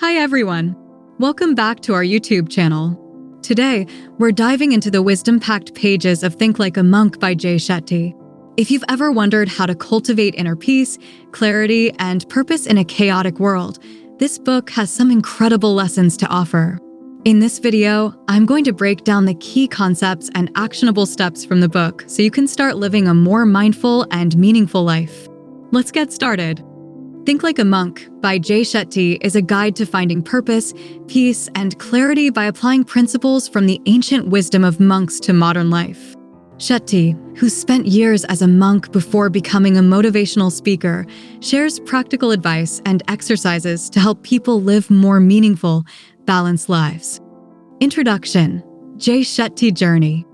Hi everyone! Welcome back to our YouTube channel. Today, we're diving into the wisdom-packed pages of Think Like a Monk by Shetty. If you've ever wondered how to cultivate inner peace, clarity, and purpose in a chaotic world, this book has some incredible lessons to offer. In this video, I'm going to break down the key concepts and actionable steps from the book so you can start living a more mindful and meaningful life. Let's get started. Think Like a Monk by Shetty is a guide to finding purpose, peace, and clarity by applying principles from the ancient wisdom of monks to modern life. Shetty, who spent years as a monk before becoming a motivational speaker, shares practical advice and exercises to help people live more meaningful, balanced lives. Introduction: Shetty Journey.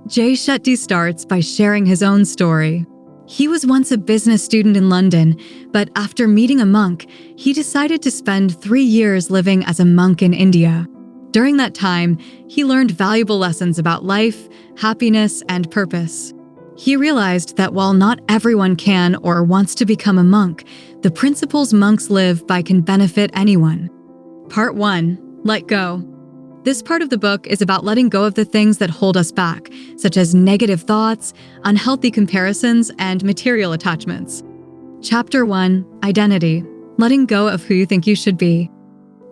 Shetty starts by sharing his own story. He was once a business student in London, but after meeting a monk, he decided to spend 3 years living as a monk in India. During that time, he learned valuable lessons about life, happiness, and purpose. He realized that while not everyone can or wants to become a monk, the principles monks live by can benefit anyone. Part 1. Let Go. This part of the book is about letting go of the things that hold us back, such as negative thoughts, unhealthy comparisons, and material attachments. Chapter 1. Identity. Letting go of who you think you should be.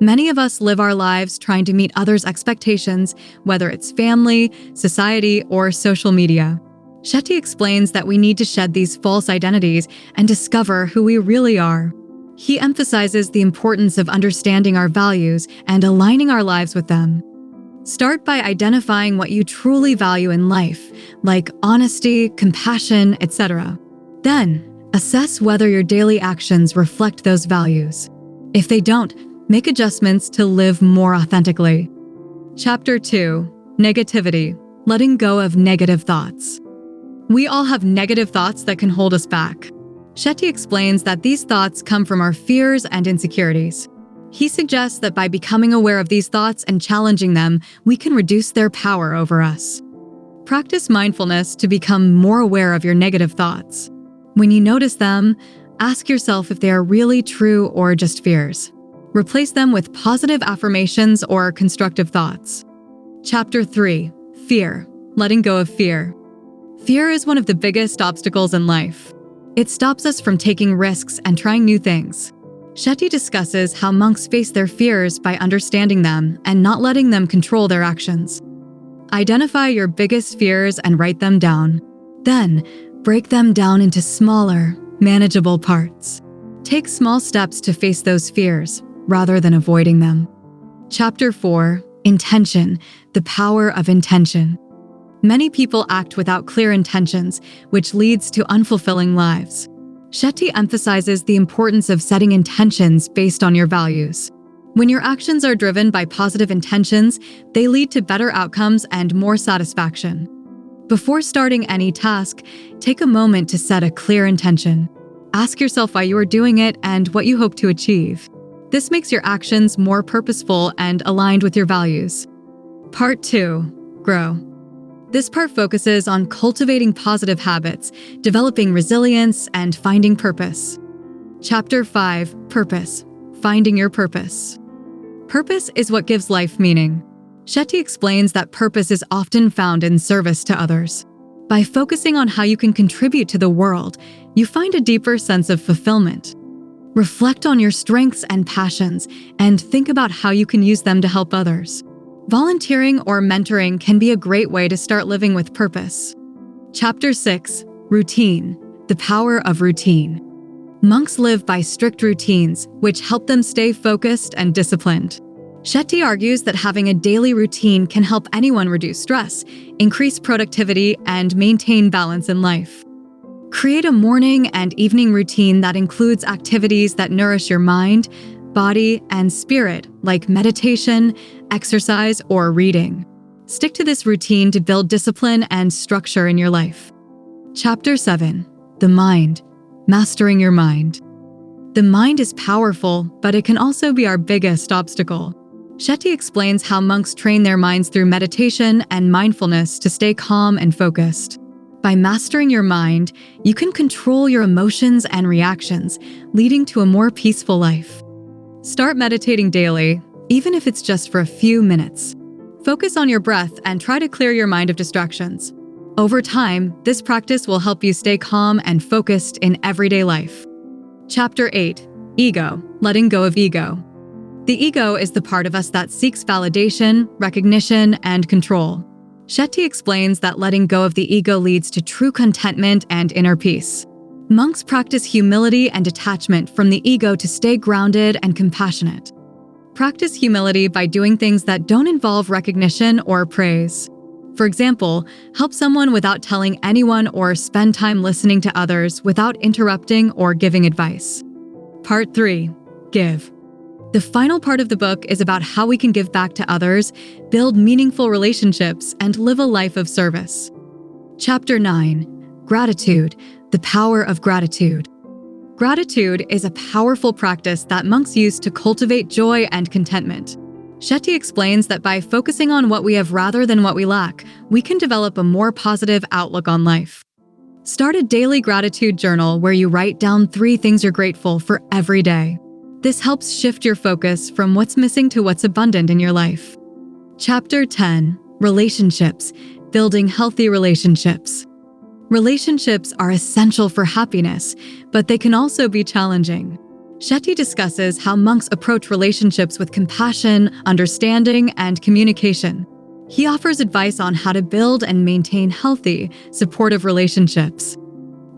Many of us live our lives trying to meet others' expectations, whether it's family, society, or social media. Shetty explains that we need to shed these false identities and discover who we really are. He emphasizes the importance of understanding our values and aligning our lives with them. Start by identifying what you truly value in life, like honesty, compassion, etc. Then, assess whether your daily actions reflect those values. If they don't, make adjustments to live more authentically. Chapter 2. Negativity. Letting go of negative thoughts. We all have negative thoughts that can hold us back. Shetty explains that these thoughts come from our fears and insecurities. He suggests that by becoming aware of these thoughts and challenging them, we can reduce their power over us. Practice mindfulness to become more aware of your negative thoughts. When you notice them, ask yourself if they are really true or just fears. Replace them with positive affirmations or constructive thoughts. Chapter 3. Fear. Letting go of fear. Fear is one of the biggest obstacles in life. It stops us from taking risks and trying new things. Shetty discusses how monks face their fears by understanding them and not letting them control their actions. Identify your biggest fears and write them down. Then, break them down into smaller, manageable parts. Take small steps to face those fears, rather than avoiding them. Chapter 4. Intention. The power of intention. Many people act without clear intentions, which leads to unfulfilling lives. Shetty emphasizes the importance of setting intentions based on your values. When your actions are driven by positive intentions, they lead to better outcomes and more satisfaction. Before starting any task, take a moment to set a clear intention. Ask yourself why you are doing it and what you hope to achieve. This makes your actions more purposeful and aligned with your values. Part 2. Grow. This part focuses on cultivating positive habits, developing resilience, and finding purpose. Chapter 5. Purpose. Finding your purpose. Purpose is what gives life meaning. Shetty explains that purpose is often found in service to others. By focusing on how you can contribute to the world, you find a deeper sense of fulfillment. Reflect on your strengths and passions, and think about how you can use them to help others. Volunteering or mentoring can be a great way to start living with purpose. Chapter 6. Routine. The power of routine. Monks live by strict routines, which help them stay focused and disciplined. Shetty argues that having a daily routine can help anyone reduce stress, increase productivity, and maintain balance in life. Create a morning and evening routine that includes activities that nourish your mind, body, and spirit, like meditation, exercise, or reading. Stick to this routine to build discipline and structure in your life. Chapter 7. The Mind. Mastering your mind. The mind is powerful, but it can also be our biggest obstacle. Shetty explains how monks train their minds through meditation and mindfulness to stay calm and focused. By mastering your mind, you can control your emotions and reactions, leading to a more peaceful life. Start meditating daily, even if it's just for a few minutes. Focus on your breath and try to clear your mind of distractions. Over time, this practice will help you stay calm and focused in everyday life. Chapter 8. Ego. Letting go of ego. The ego is the part of us that seeks validation, recognition, and control. Shetty explains that letting go of the ego leads to true contentment and inner peace. Monks practice humility and detachment from the ego to stay grounded and compassionate. Practice humility by doing things that don't involve recognition or praise. For example, help someone without telling anyone or spend time listening to others without interrupting or giving advice. Part 3. Give. The final part of the book is about how we can give back to others, build meaningful relationships, and live a life of service. Chapter 9. Gratitude. The power of gratitude. Gratitude is a powerful practice that monks use to cultivate joy and contentment. Shetty explains that by focusing on what we have rather than what we lack, we can develop a more positive outlook on life. Start a daily gratitude journal where you write down 3 things you're grateful for every day. This helps shift your focus from what's missing to what's abundant in your life. Chapter 10. Relationships. Building healthy relationships. Relationships are essential for happiness, but they can also be challenging. Shetty discusses how monks approach relationships with compassion, understanding, and communication. He offers advice on how to build and maintain healthy, supportive relationships.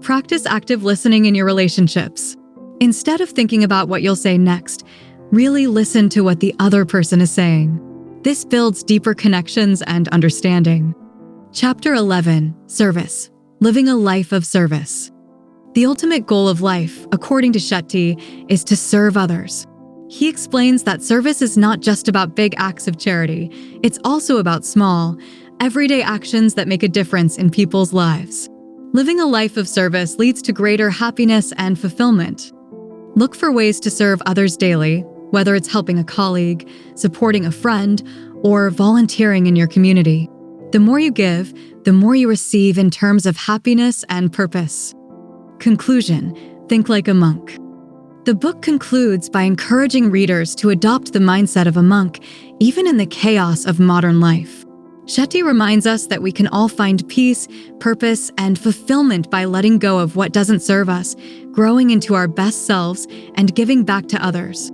Practice active listening in your relationships. Instead of thinking about what you'll say next, really listen to what the other person is saying. This builds deeper connections and understanding. Chapter 11. Service. Living a life of service. The ultimate goal of life, according to Shetty, is to serve others. He explains that service is not just about big acts of charity, it's also about small, everyday actions that make a difference in people's lives. Living a life of service leads to greater happiness and fulfillment. Look for ways to serve others daily, whether it's helping a colleague, supporting a friend, or volunteering in your community. The more you give, the more you receive in terms of happiness and purpose. Conclusion. Think like a monk. The book concludes by encouraging readers to adopt the mindset of a monk, even in the chaos of modern life. Shetty reminds us that we can all find peace, purpose, and fulfillment by letting go of what doesn't serve us, growing into our best selves, and giving back to others.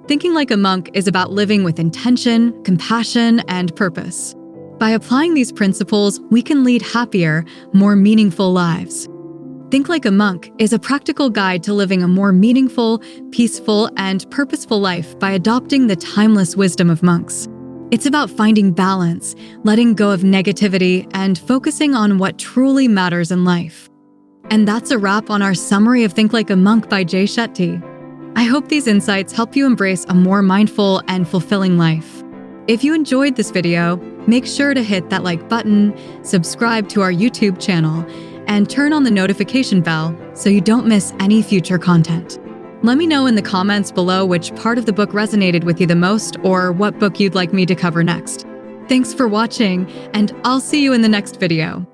Thinking like a monk is about living with intention, compassion, and purpose. By applying these principles, we can lead happier, more meaningful lives. Think Like a Monk is a practical guide to living a more meaningful, peaceful, and purposeful life by adopting the timeless wisdom of monks. It's about finding balance, letting go of negativity, and focusing on what truly matters in life. And that's a wrap on our summary of Think Like a Monk by Shetty. I hope these insights help you embrace a more mindful and fulfilling life. If you enjoyed this video, make sure to hit that like button, subscribe to our YouTube channel, and turn on the notification bell so you don't miss any future content. Let me know in the comments below which part of the book resonated with you the most or what book you'd like me to cover next. Thanks for watching, and I'll see you in the next video.